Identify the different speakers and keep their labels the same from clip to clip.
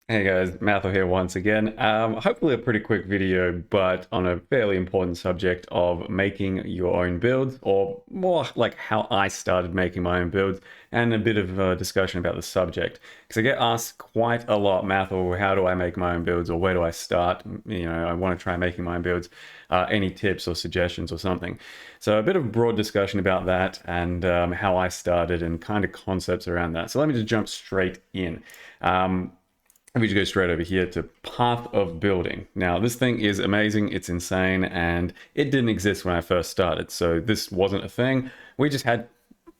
Speaker 1: Hey guys, Matthew here once again. Hopefully a pretty quick video, but on a fairly important subject of making your own builds, or more like how I started making my own builds, and a bit of a discussion about the subject. Because I get asked quite a lot, Matthew, how do I make my own builds, or where do I start? You know, I want to try making my own builds. Any tips or suggestions or something? So a bit of broad discussion about that and how I started and kind of concepts around that. So let me just jump straight in. Let me just go straight over here to path of building. Now, this thing is amazing, it's insane, and it didn't exist when I first started. So this wasn't a thing. We just had,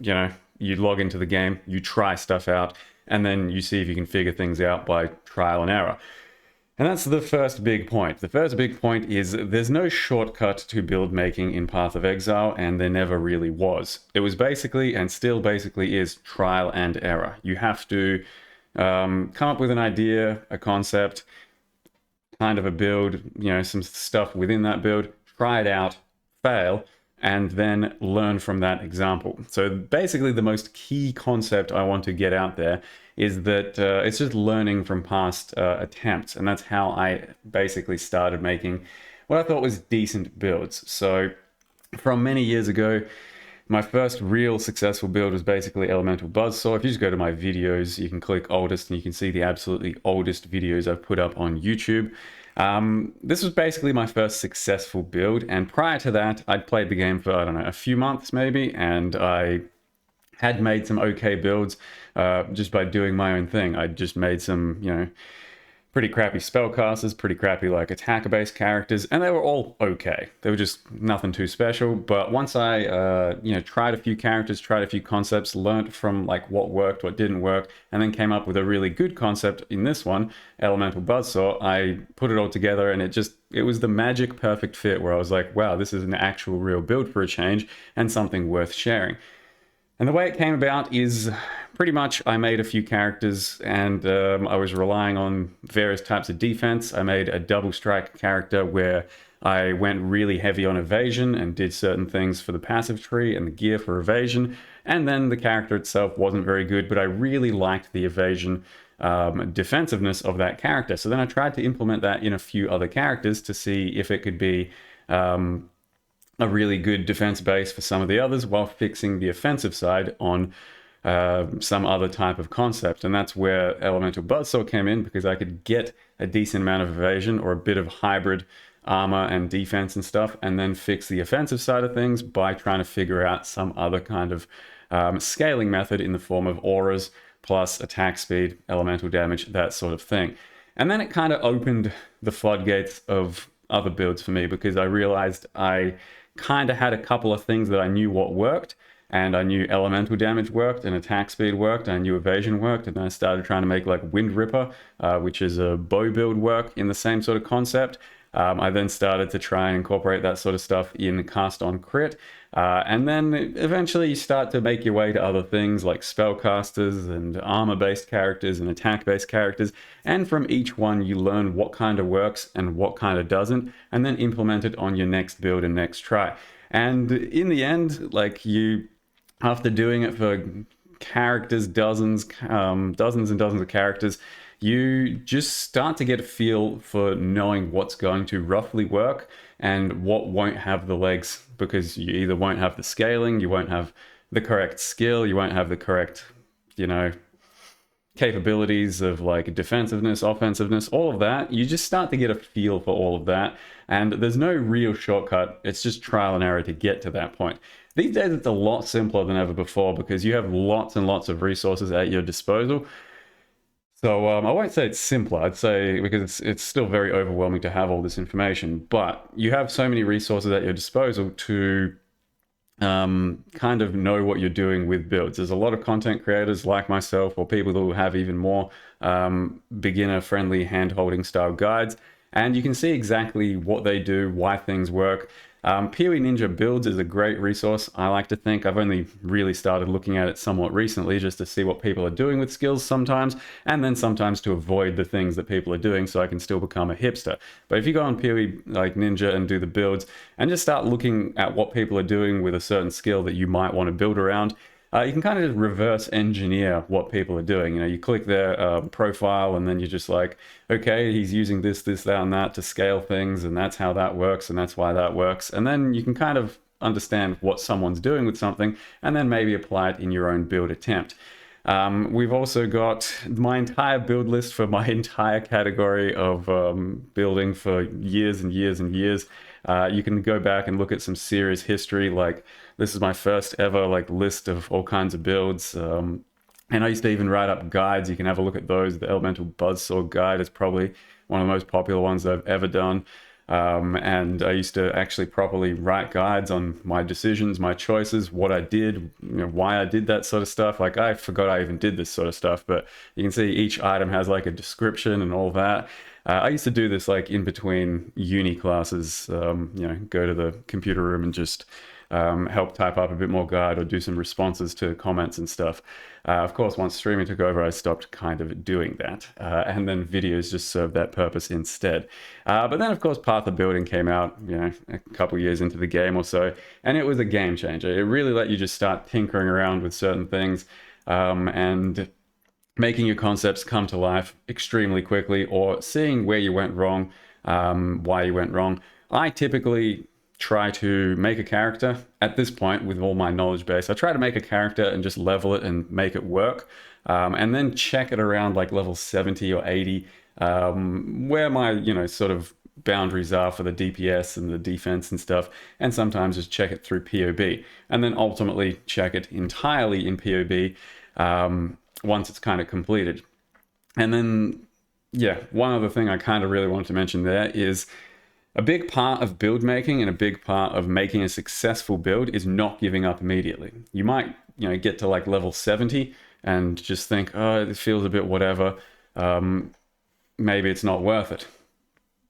Speaker 1: you log into the game, you try stuff out, and then you see if you can figure things out by trial and error. And that's the first big point. The first big point is there's no shortcut to build making in Path of Exile, and there never really was. It was basically, and still basically is, trial and error. You have to come up with an idea, a concept, kind of a build, some stuff within that build, try it out, fail, and then learn from that example. So basically the most key concept I want to get out there is that it's just learning from past attempts. And that's how I basically started making what I thought was decent builds. So from many years ago, my first real successful build was basically Elemental Buzzsaw. If you just go to my videos, you can click oldest and you can see the absolutely oldest videos I've put up on YouTube. This was basically my first successful build, and prior to that, I'd played the game for, I don't know, a few months maybe, and I had made some okay builds just by doing my own thing. I'd just made some, pretty crappy spellcasters, pretty crappy like attacker-based characters, and they were all okay. They were just nothing too special. But once I, tried a few characters, tried a few concepts, learnt from like what worked, what didn't work, and then came up with a really good concept in this one, Elemental Buzzsaw. I put it all together, and it was the magic perfect fit where I was like, wow, this is an actual real build for a change and something worth sharing. And the way it came about is pretty much I made a few characters and I was relying on various types of defense. I made a double strike character where I went really heavy on evasion and did certain things for the passive tree and the gear for evasion. And then the character itself wasn't very good, but I really liked the evasion defensiveness of that character. So then I tried to implement that in a few other characters to see if it could be a really good defense base for some of the others while fixing the offensive side on some other type of concept. And that's where Elemental Buzzsaw came in, because I could get a decent amount of evasion or a bit of hybrid armor and defense and stuff, and then fix the offensive side of things by trying to figure out some other kind of scaling method in the form of auras plus attack speed, elemental damage, that sort of thing. And then it kind of opened the floodgates of other builds for me, because I realized I kind of had a couple of things that I knew what worked, and I knew elemental damage worked and attack speed worked, and I knew evasion worked, and then I started trying to make like Wind Ripper, which is a bow build, work in the same sort of concept. I then started to try and incorporate that sort of stuff in cast on crit. And then eventually you start to make your way to other things like spellcasters and armor-based characters and attack-based characters. And from each one, you learn what kind of works and what kind of doesn't, and then implement it on your next build and next try. And in the end, after doing it for characters, dozens and dozens of characters, you just start to get a feel for knowing what's going to roughly work and what won't have the legs, because you either won't have the scaling, you won't have the correct skill, you won't have the correct, you know, capabilities of like defensiveness, offensiveness, all of that. You just start to get a feel for all of that. And there's no real shortcut. It's just trial and error to get to that point. These days, it's a lot simpler than ever before, because you have lots and lots of resources at your disposal. So I won't say it's simpler. I'd say, because it's still very overwhelming to have all this information, but you have so many resources at your disposal to kind of know what you're doing with builds. There's a lot of content creators like myself, or people who have even more beginner-friendly hand-holding style guides, and you can see exactly what they do, why things work. PoE Ninja Builds is a great resource, I like to think. I've only really started looking at it somewhat recently, just to see what people are doing with skills sometimes, and then sometimes to avoid the things that people are doing so I can still become a hipster. But if you go on PoE like Ninja and do the builds, and just start looking at what people are doing with a certain skill that you might want to build around, you can kind of just reverse engineer what people are doing. You know, you click their profile and then you're just like, okay, he's using this, this, that, and that to scale things, and that's how that works, and that's why that works. And then you can kind of understand what someone's doing with something and then maybe apply it in your own build attempt. We've also got my entire build list for my entire category of building for years and years and years. You can go back and look at some serious history. Like, this is my first ever like list of all kinds of builds. And I used to even write up guides. You can have a look at those. The Elemental Buzzsaw guide is probably one of the most popular ones I've ever done. And I used to actually properly write guides on my decisions, my choices, what I did, you know, why I did that sort of stuff. Like, I forgot I even did this sort of stuff, but you can see each item has like a description and all that. I used to do this like in between uni classes, you know, go to the computer room and just help type up a bit more guide or do some responses to comments and stuff. Of course, once streaming took over, I stopped kind of doing that. And then videos just served that purpose instead. But then, of course, Path of Building came out, you know, a couple years into the game or so, and it was a game changer. It really let you just start tinkering around with certain things and making your concepts come to life extremely quickly, or seeing where you went wrong, why you went wrong. I typically try to make a character at this point with all my knowledge base. I try to make a character and just level it and make it work, and then check it around like level 70 or 80, where my, you know, sort of boundaries are for the DPS and the defense and stuff, and sometimes just check it through POB, and then ultimately check it entirely in POB once it's kind of completed. And then, yeah, one other thing I kind of really wanted to mention there is a big part of build making and a big part of making a successful build is not giving up immediately. You might, you know, get to like level 70 and just think, oh, this feels a bit whatever. Maybe it's not worth it.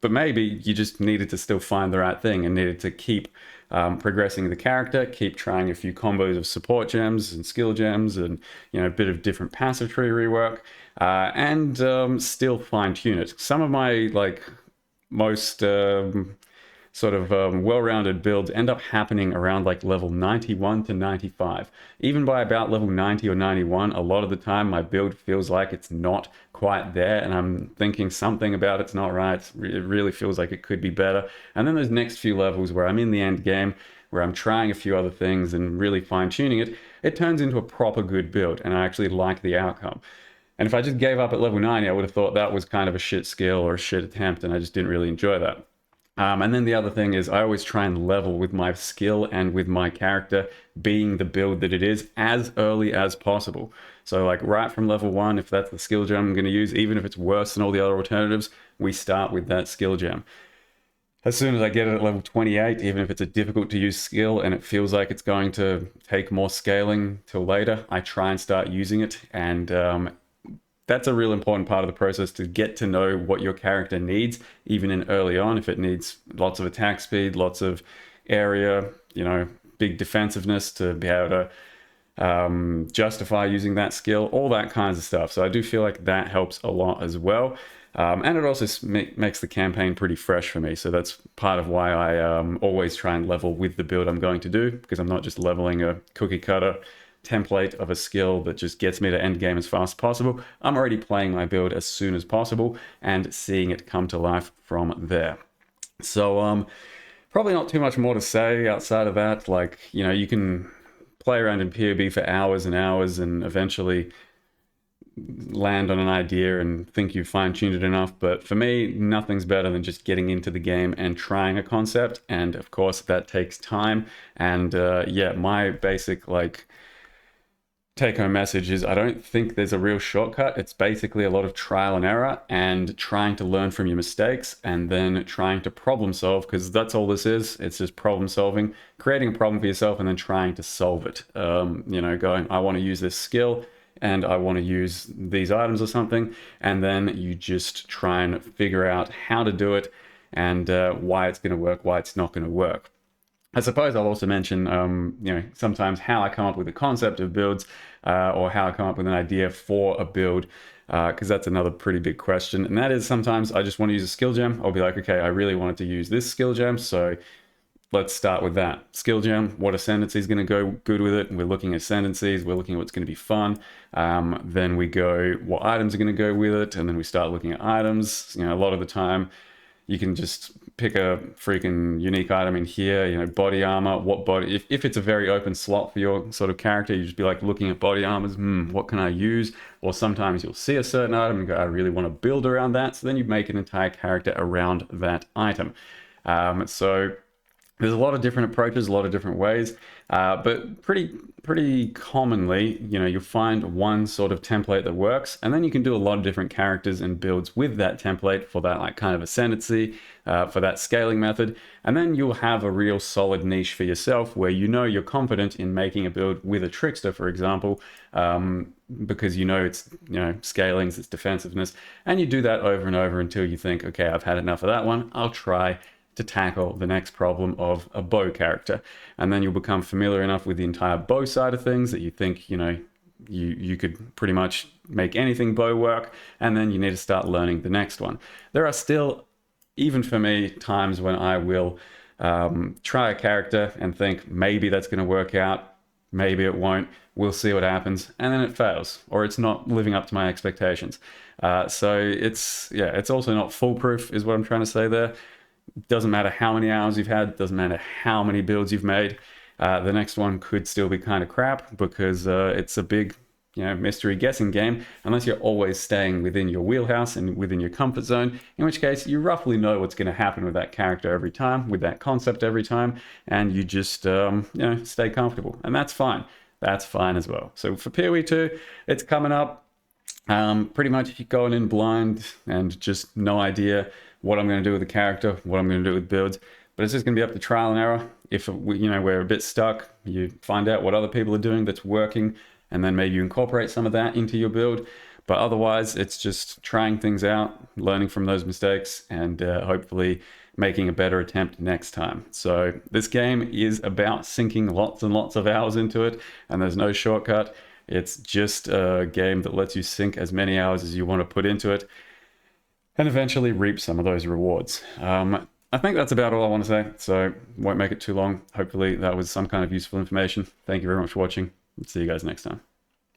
Speaker 1: But maybe you just needed to still find the right thing and needed to keep progressing the character, keep trying a few combos of support gems and skill gems, and, you know, a bit of different passive tree rework, and still fine tune it. Some of my like most sort of well-rounded builds end up happening around like level 91 to 95. Even by about level 90 or 91, a lot of the time my build feels like it's not quite there, and I'm thinking something about it's not right. It really feels like it could be better. And then those next few levels where I'm in the end game, where I'm trying a few other things and really fine-tuning it, it turns into a proper good build, and I actually like the outcome. And if I just gave up at level 90, I would have thought that was kind of a shit skill or a shit attempt, and I just didn't really enjoy that. And then the other thing is I always try and level with my skill and with my character being the build that it is as early as possible. So like right from level 1, if that's the skill gem I'm going to use, even if it's worse than all the other alternatives, we start with that skill gem. As soon as I get it at level 28, even if it's a difficult to use skill and it feels like it's going to take more scaling till later, I try and start using it. And that's a real important part of the process, to get to know what your character needs, even in early on. If it needs lots of attack speed, lots of area, you know, big defensiveness to be able to justify using that skill, all that kinds of stuff. So I do feel like that helps a lot as well. And it also makes the campaign pretty fresh for me. So that's part of why I always try and level with the build I'm going to do, because I'm not just leveling a cookie cutter template of a skill that just gets me to end game as fast as possible. I'm already playing my build as soon as possible and seeing it come to life from there. So probably not too much more to say outside of that. Like, you know, you can play around in POB for hours and hours and eventually land on an idea and think you've fine-tuned it enough, but for me, nothing's better than just getting into the game and trying a concept. And of course that takes time. And yeah, my basic like take-home message is I don't think there's a real shortcut. It's basically a lot of trial and error and trying to learn from your mistakes and then trying to problem solve, because that's all this is. It's just problem solving, creating a problem for yourself and then trying to solve it. You know, going, I want to use this skill and I want to use these items or something, and then you just try and figure out how to do it and why it's going to work, why it's not going to work. I suppose I'll also mention, you know, sometimes how I come up with the concept of builds, or how I come up with an idea for a build, because that's another pretty big question. And that is, sometimes I just want to use a skill gem. I'll be like, okay, I really wanted to use this skill gem, so let's start with that. Skill gem, what ascendancy is going to go good with it? We're looking at ascendancies, we're looking at what's going to be fun. Then we go, what items are going to go with it? And then we start looking at items. You know, a lot of the time, you can just pick a freaking unique item in here, you know, body armor, what body, if it's a very open slot for your sort of character, you just be like looking at body armors, what can I use? Or sometimes you'll see a certain item and go, I really want to build around that. So then you make an entire character around that item. So there's a lot of different approaches, a lot of different ways, but pretty commonly, you know, you'll find one sort of template that works, and then you can do a lot of different characters and builds with that template for that like kind of ascendancy, for that scaling method, and then you'll have a real solid niche for yourself where you know you're confident in making a build with a trickster, for example, because you know it's, you know, scalings, it's defensiveness, and you do that over and over until you think, okay, I've had enough of that one, I'll try to tackle the next problem of a bow character. And then you'll become familiar enough with the entire bow side of things that you think, you know, you could pretty much make anything bow work, and then you need to start learning the next one. There are still, even for me, times when I will try a character and think maybe that's going to work out, maybe it won't, we'll see what happens, and then it fails, or it's not living up to my expectations. So it's also not foolproof is what I'm trying to say there. Doesn't matter how many hours you've had, doesn't matter how many builds you've made, the next one could still be kind of crap because it's a big, you know, mystery guessing game, unless you're always staying within your wheelhouse and within your comfort zone, in which case you roughly know what's going to happen with that character every time, with that concept every time, and you just, you know, stay comfortable. And that's fine. That's fine as well. So for PoE 2, it's coming up. Pretty much going in blind and just no idea what I'm going to do with the character, what I'm going to do with builds, but it's just going to be up to trial and error. If we're a bit stuck, you find out what other people are doing that's working, and then maybe you incorporate some of that into your build. But otherwise, it's just trying things out, learning from those mistakes, and hopefully making a better attempt next time. So this game is about sinking lots and lots of hours into it, and there's no shortcut. It's just a game that lets you sink as many hours as you want to put into it and eventually reap some of those rewards. I think that's about all I want to say, so won't make it too long. Hopefully that was some kind of useful information. Thank you very much for watching. See you guys next time.